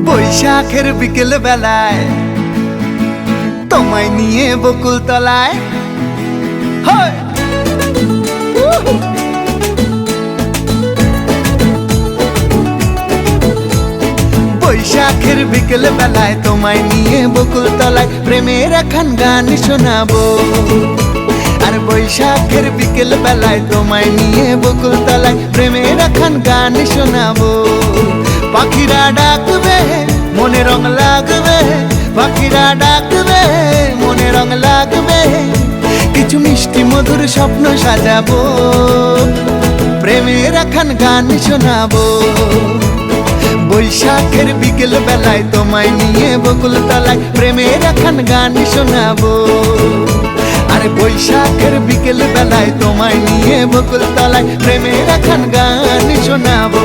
বৈশাখের বিকেল বেলায় তোমায় নিয়ে বকুল তলায় বৈশাখের বিকেল বেলায় তোমায় নিয়ে বকুল তলায় প্রেমের এখন গান শোনাবো। আর বৈশাখের বিকেল বেলায় তোমায় নিয়ে বকুল তলায় প্রেমের এখন গান শোনাবো। পাখিরা ডাকবে মনে রং লাগবে, পাখিরা ডাকবে মনে রং লাগবে, কিছু মিষ্টি মধুর স্বপ্ন সাজাবো, প্রেমের এখন গান শোনাবো। বৈশাখের বিকেল বেলায় তোমায় নিয়ে বকুল তলায় প্রেমের এখন গান শোনাবো। আর বৈশাখের বিকেল বেলায় তোমায় নিয়ে বকুল তলায় প্রেমের এখন গান শোনাবো।